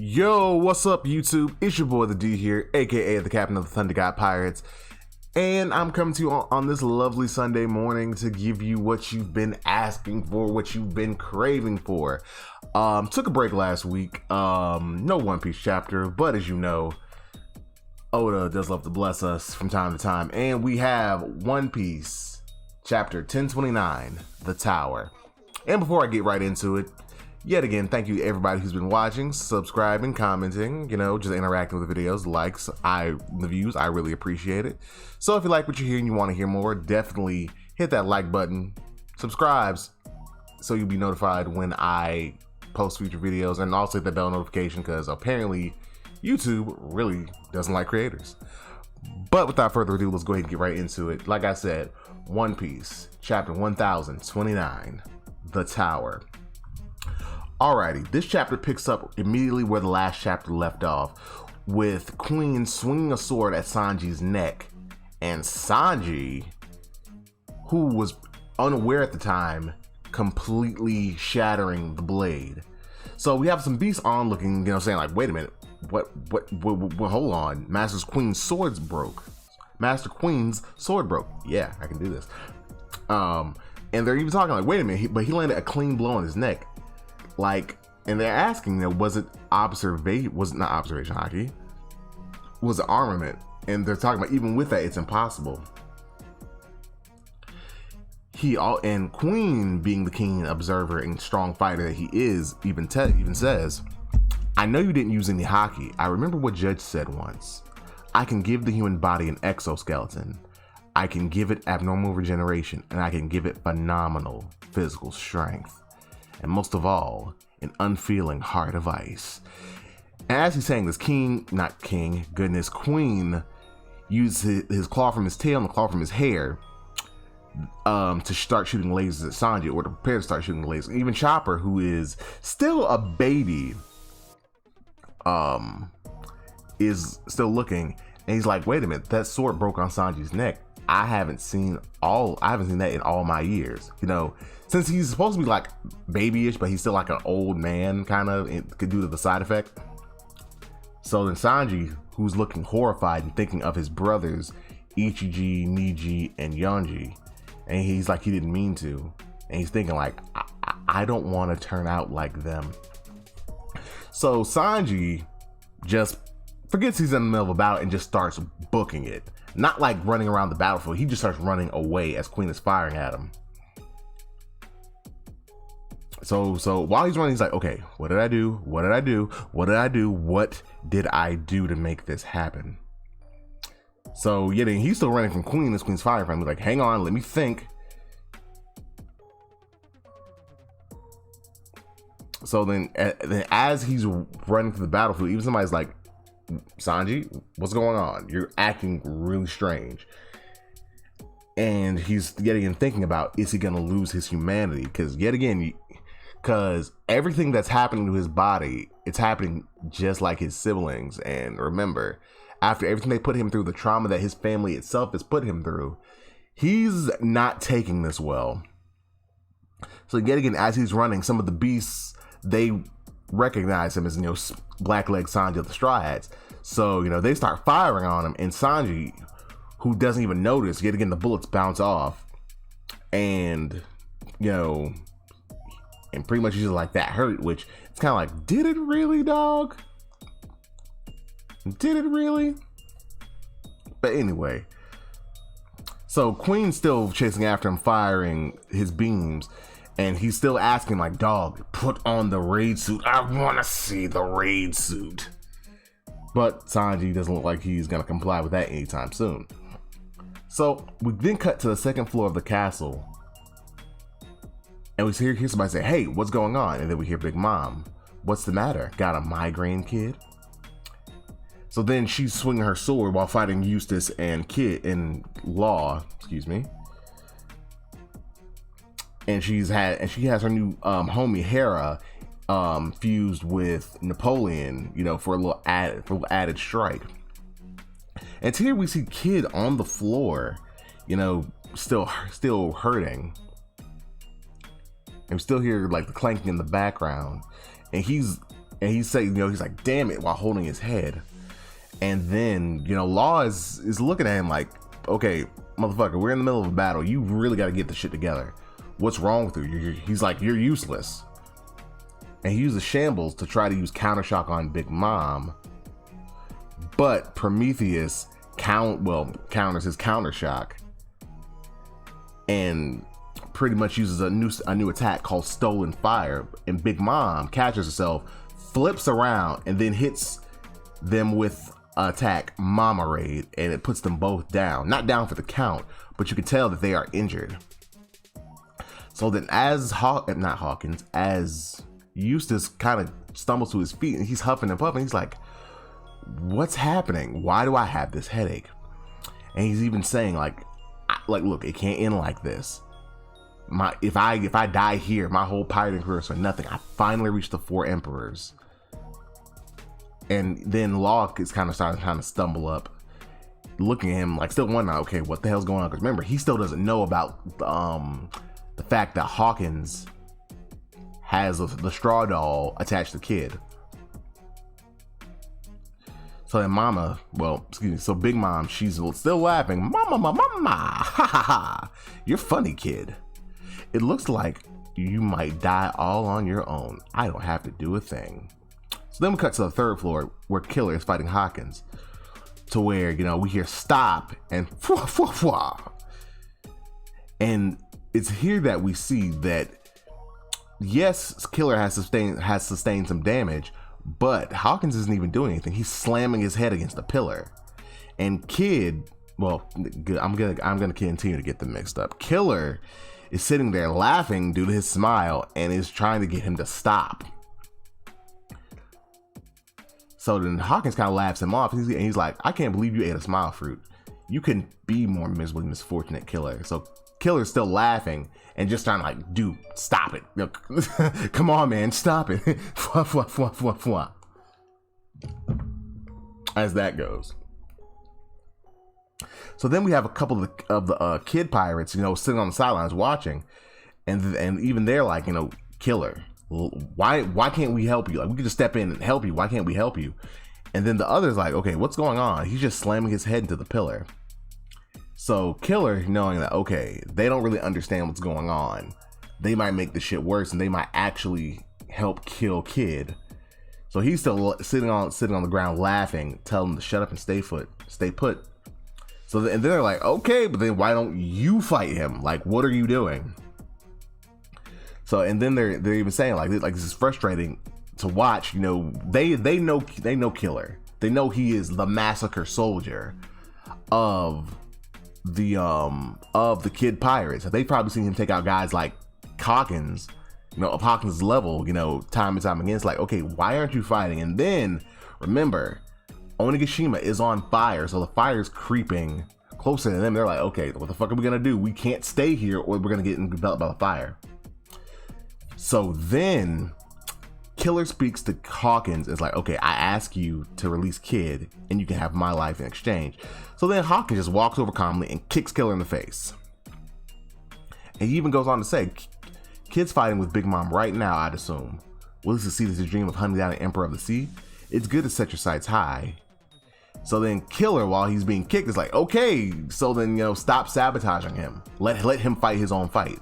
Yo, what's up, YouTube? It's your boy, the D here, aka the Captain of the Thunder God Pirates, and I'm coming to you on this lovely Sunday morning to give you what you've been asking for, what you've been craving for. Took a break last week. No One Piece chapter, but as you know, Oda does love to bless us from time to time, and we have One Piece chapter 1029, The Tower. And before I get right into it, yet again, thank you to everybody who's been watching, subscribing, commenting, just interacting with the videos, likes, the views. I really appreciate it. So if you like what you hear and you want to hear more, definitely hit that like button, subscribes, so you'll be notified when I post future videos, and also hit the bell notification because apparently YouTube really doesn't like creators. But without further ado, let's go ahead and get right into it. Like I said, One Piece, chapter 1029, The Tower. Alrighty, this chapter picks up immediately where the last chapter left off, with Queen swinging a sword at Sanji's neck, and Sanji, who was unaware at the time, completely shattering the blade. So we have some beasts on looking, saying like, wait a minute, what, hold on, Master Queen's sword broke. Yeah, I can do this. And they're even talking like, wait a minute, but he landed a clean blow on his neck. And they're asking, was it not observation hockey? Was it armament? And they're talking about, even with that, it's impossible. And Queen, being the keen observer and strong fighter that he is, even says, I know you didn't use any hockey. I remember what Judge said once. I can give the human body an exoskeleton. I can give it abnormal regeneration, and I can give it phenomenal physical strength. And most of all, an unfeeling heart of ice. And as he's saying this, Queen used his claw from his tail and the claw from his hair to start shooting lasers at Sanji, or to prepare to start shooting lasers. Even Chopper, who is still a baby, is still looking, and he's like, wait a minute, that sword broke on Sanji's neck. I haven't seen that in all my years. Since he's supposed to be like babyish, but he's still like an old man kind of, due to the side effect. So then Sanji, who's looking horrified and thinking of his brothers, Ichiji, Niji, and Yonji, and he's like, he didn't mean to. And he's thinking like, I don't want to turn out like them. So Sanji just forgets he's in the middle of a battle and just starts booking it. Not like running around the battlefield. He just starts running away as Queen is firing at him. So while he's running, he's like, okay, what did I do? What did I do? What did I do? What did I do to make this happen? So yeah, he's still running from Queen as Queen's firing at him. He's like, hang on, let me think. So then as he's running to the battlefield, even somebody's like, Sanji, what's going on? You're acting really strange. And he's yet again thinking about, is he going to lose his humanity? Because everything that's happening to his body, it's happening just like his siblings. And remember, after everything they put him through, the trauma that his family itself has put him through, he's not taking this well. So yet again, as he's running, some of the beasts, they recognize him as, Blackleg Sanji of the Straw Hats. So, they start firing on him, and Sanji, who doesn't even notice, yet again, the bullets bounce off, and, and pretty much he's just like, that hurt, which it's kind of like, did it really, dog? Did it really? But anyway, so Queen's still chasing after him, firing his beams, and he's still asking like, dog, put on the raid suit. I want to see the raid suit. But Sanji doesn't look like he's going to comply with that anytime soon. So we then cut to the second floor of the castle. And we hear somebody say, hey, what's going on? And then we hear Big Mom. What's the matter? Got a migraine, kid? So then she's swinging her sword while fighting Eustace and Law, And she has her new homie Hera fused with Napoleon, for a little added strike. And here we see Kid on the floor, still hurting. And we still hear like the clanking in the background, and he's And he's saying, he's like, damn it, while holding his head. And then, Law is looking at him like, okay, motherfucker, we're in the middle of a battle. You really got to get the shit together. What's wrong with you? He's like, you're useless. And he uses Shambles to try to use Counter Shock on Big Mom. But Prometheus counters his Counter Shock. And pretty much uses a new attack called Stolen Fire. And Big Mom catches herself, flips around, and then hits them with attack Mama Raid, and it puts them both down. Not down for the count, but you can tell that they are injured. So then as Eustace kind of stumbles to his feet, and he's huffing and puffing. He's like, what's happening? Why do I have this headache? And he's even saying like, look, it can't end like this. If I die here, my whole pirating career is for nothing. I finally reached the 4 emperors. And then Locke is kind of starting to stumble up, looking at him like still wondering, okay, what the hell's going on? Because remember, he still doesn't know about the fact that Hawkins has the straw doll attached to Kid. So then so Big Mom, she's still laughing. Mama, ha ha ha. You're funny, Kid. It looks like you might die all on your own. I don't have to do a thing. So then we cut to the 3rd floor where Killer is fighting Hawkins, to where, we hear stop and fwah, fwah, fwah. And it's here that we see that, yes, Killer has sustained some damage, but Hawkins isn't even doing anything. He's slamming his head against a pillar. And Kid, I'm gonna continue to get them mixed up. Killer is sitting there laughing due to his smile and is trying to get him to stop. So then Hawkins kind of laughs him off, and he's like, I can't believe you ate a smile fruit. You couldn't be more miserably misfortunate, Killer. So Killer's still laughing and just trying to like, dude, stop it. Come on, man, stop it. Fwah, fwah, fwah, fwah, fwah. As that goes. So then we have a couple of the kid pirates, sitting on the sidelines watching, and even they're like, Killer, why can't we help you? Like, we could just step in and help you. Why can't we help you? And then the other's like, okay, what's going on? He's just slamming his head into the pillar. So Killer, knowing that, okay, they don't really understand what's going on, they might make the shit worse, and they might actually help kill Kid. So he's still sitting on the ground laughing, telling them to shut up and stay put. So and they're like, okay, but then why don't you fight him? Like, what are you doing? So and then they're even saying like this is frustrating to watch. They know Killer. They know he is the massacre soldier of the kid pirates. So they've probably seen him take out guys like Hawkins, of Hawkins' level, time and time again. It's like, okay, why aren't you fighting? And then remember, Onigashima is on fire, so the fire's creeping closer to them. They're like, okay, what the fuck are we gonna do? We can't stay here or we're gonna get enveloped by the fire. So then Killer speaks to Hawkins. It's like, okay, I ask you to release Kid and you can have my life in exchange. So then Hawkins just walks over calmly and kicks Killer in the face. And he even goes on to say, Kid's fighting with Big Mom right now, I'd assume. Will this succeed as a dream of hunting down an Emperor of the Sea? It's good to set your sights high. So then Killer, while he's being kicked, is like, okay, so then, stop sabotaging him. Let him fight his own fight.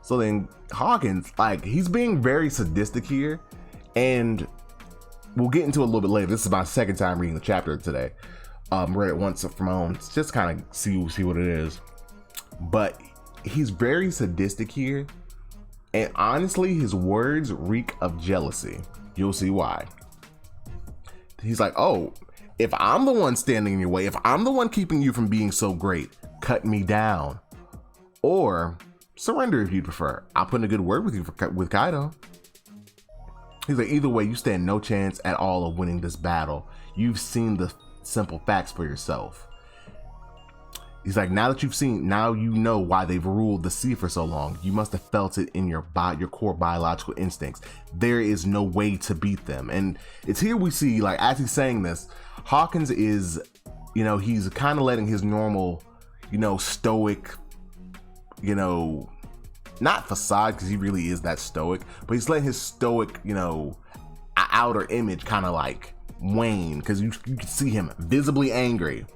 So then Hawkins, like, he's being very sadistic here, and we'll get into it a little bit later. This is my 2nd time reading the chapter today. Read it once for my own, just kind of see what it is. But he's very sadistic here, and honestly, his words reek of jealousy. You'll see why. He's like, oh, if I'm the one standing in your way, if I'm the one keeping you from being so great, cut me down. Or surrender if you prefer. I'll put in a good word with you with Kaido. He's like, either way, you stand no chance at all of winning this battle. You've seen the simple facts for yourself. He's like, now you know why they've ruled the sea for so long. You must have felt it in your core biological instincts. There is no way to beat them. And it's here we see, like, as he's saying this, Hawkins is, he's kind of letting his normal, stoic, not facade, because he really is that stoic, but he's letting his stoic, outer image kind of like wane, because you can see him visibly angry.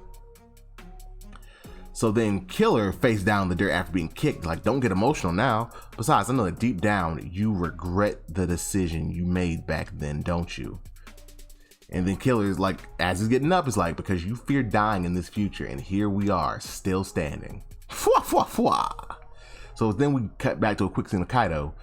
So then Killer faced down in the dirt after being kicked, like, don't get emotional now. Besides, I know that deep down you regret the decision you made back then, don't you? And then Killer is like, as he's getting up, is like, because you fear dying in this future, and here we are, still standing. Fwa, fwa, fwa. So then we cut back to a quick scene of Kaido,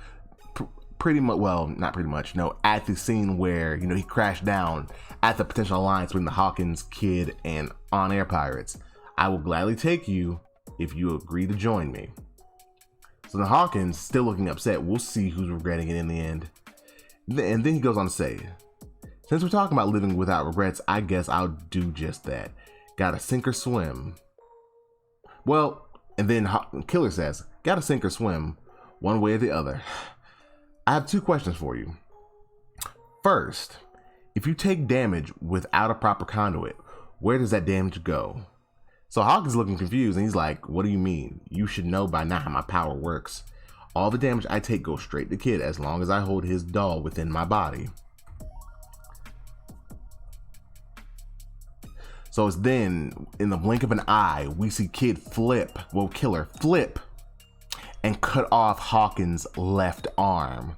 pretty much, well, not pretty much, no, at the scene where, he crashed down at the potential alliance between the Hawkins, Kid, and on-air pirates. I will gladly take you if you agree to join me. So the Hawkins, still looking upset, we'll see who's regretting it in the end. And then he goes on to say, since we're talking about living without regrets, I guess I'll do just that. Gotta sink or swim. Well, and then Killer says, gotta sink or swim, one way or the other. I have 2 questions for you. First, if you take damage without a proper conduit, where does that damage go? So Hawkins is looking confused, and he's like, what do you mean? You should know by now how my power works. All the damage I take goes straight to Kid as long as I hold his doll within my body. So it's then, in the blink of an eye, we see Killer flip and cut off Hawkins' left arm.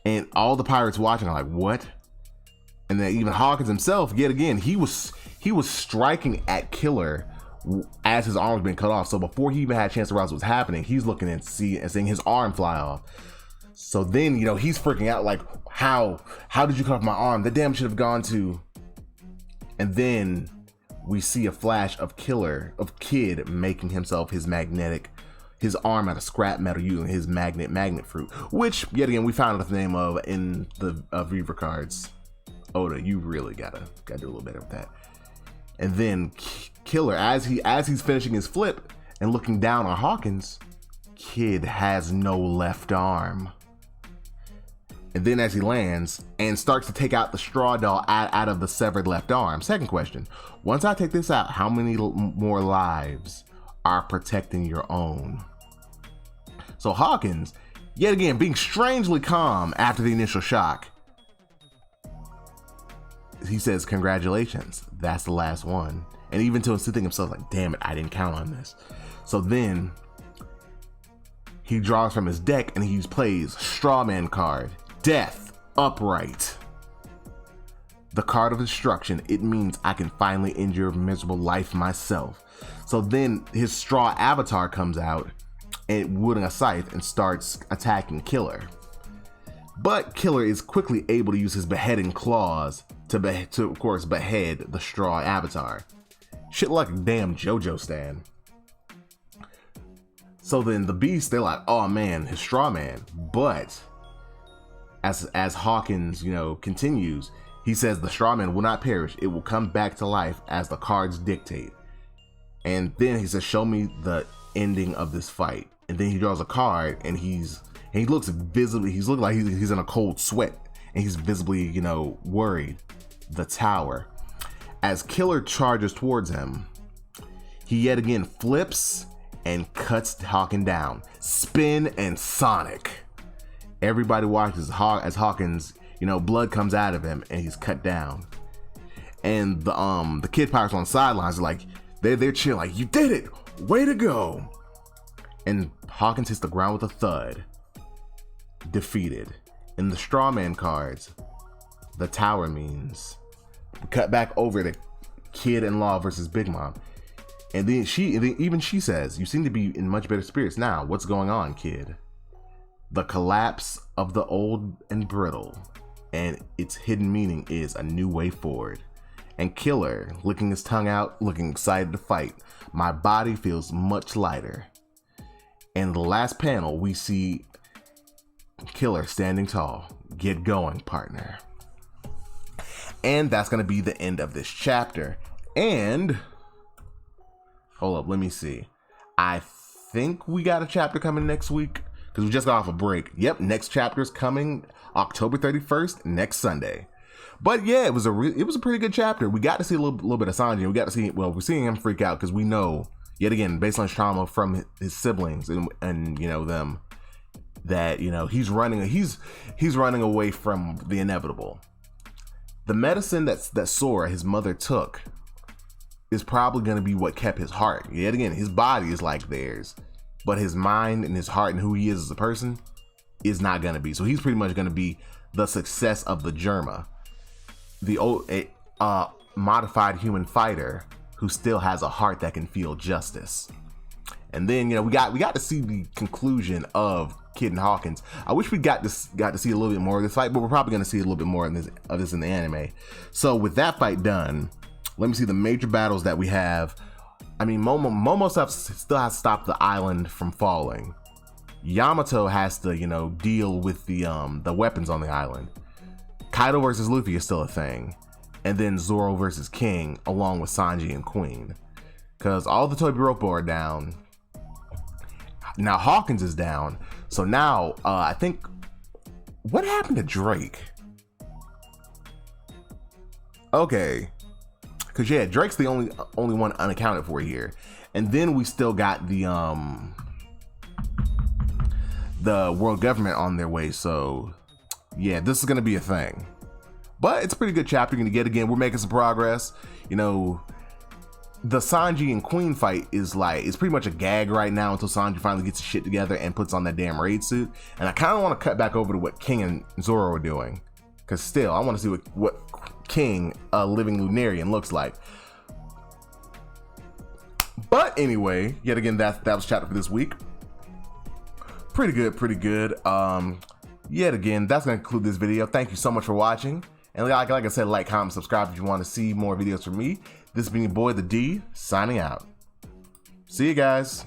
And all the pirates watching are like, what? And then even Hawkins himself, yet again, he was striking at Killer as his arm was being cut off. So before he even had a chance to realize what was happening, he's looking and seeing his arm fly off. So then, he's freaking out like, how did you cut off my arm? The damage should have gone to. And then we see a flash of Kid making himself his arm out of scrap metal using his magnet fruit, which yet again we found out the name of in the Reaver cards. Oda, you really gotta do a little better with that. And then Killer, as he's finishing his flip and looking down on Hawkins, Kid has no left arm. And then as he lands and starts to take out the straw doll out of the severed left arm. Second question, once I take this out, how many more lives are protecting your own? So Hawkins, yet again, being strangely calm after the initial shock, he says, congratulations, that's the last one. And even to thinking himself like, damn it, I didn't count on this. So then he draws from his deck and he plays Strawman card, Death Upright. The card of destruction. It means I can finally end your miserable life myself. So then his straw avatar comes out and wielding a scythe and starts attacking Killer. But Killer is quickly able to use his beheading claws to of course behead the straw avatar. Shit like a damn JoJo stan. So then the beast, they're like, oh man, his straw man. But as Hawkins, continues, he says the straw man will not perish. It will come back to life as the cards dictate. And then he says, show me the ending of this fight. And then he draws a card and he looks visibly, he's looking like he's in a cold sweat and he's visibly, worried. The Tower. As Killer charges towards him, he yet again flips and cuts Hawkins down. Spin and Sonic. Everybody watches as Hawkins, blood comes out of him and he's cut down. And the Kid Pirates on the sidelines are like, they're cheering like, you did it! Way to go! And Hawkins hits the ground with a thud. Defeated. In the Strawman cards, the Tower means. We cut back over to Kid and Law versus Big Mom. And then even she says, you seem to be in much better spirits now. What's going on, Kid? The collapse of the old and brittle, and its hidden meaning is a new way forward. And Killer, licking his tongue out, looking excited to fight. My body feels much lighter. And the last panel, we see Killer standing tall. Get going, partner. And that's going to be the end of this chapter. And hold up, let me see. I think we got a chapter coming next week because we just got off a break. Yep, next chapter is coming October 31st, next Sunday. But yeah, it was a pretty good chapter. We got to see a little bit of Sanji. We got to see, we're seeing him freak out because we know, yet again, based on his trauma from his siblings and them, that, you know, he's running away from the inevitable. The medicine that Sora, his mother, took is probably going to be what kept his heart. Yet again, his body is like theirs, but his mind and his heart and who he is as a person is not going to be. So he's pretty much going to be the success of the Germa, the modified human fighter who still has a heart that can feel justice. And then, you know, we got to see the conclusion of Kid and Hawkins. I wish we got to see a little bit more of this fight, but we're probably going to see a little bit more of this in the anime. So with that fight done, let me see the major battles that we have. I mean, Momo still has to stop the island from falling. Yamato has to, you know, deal with the weapons on the island. Kaido versus Luffy is still a thing. And then Zoro versus King, along with Sanji and Queen. Because all the Tobiropo are down. Now Hawkins is down. So now, I think, what happened to Drake? Okay. Because, yeah, Drake's the only one unaccounted for here. And then we still got the world government on their way. So, yeah, this is going to be a thing. But it's a pretty good chapter you're going to get. Again, we're making some progress. You know, the Sanji and Queen fight is like, it's pretty much a gag right now until Sanji finally gets his shit together and puts on that damn raid suit. And I kind of want to cut back over to what King and Zoro are doing. Because still, I want to see what King, a living Lunarian, looks like. But anyway, yet again, that was chapter for this week. Pretty good. Yet again, that's going to conclude this video. Thank you so much for watching. And like I said, like, comment, subscribe if you want to see more videos from me. This has been your boy, the D, signing out. See you guys.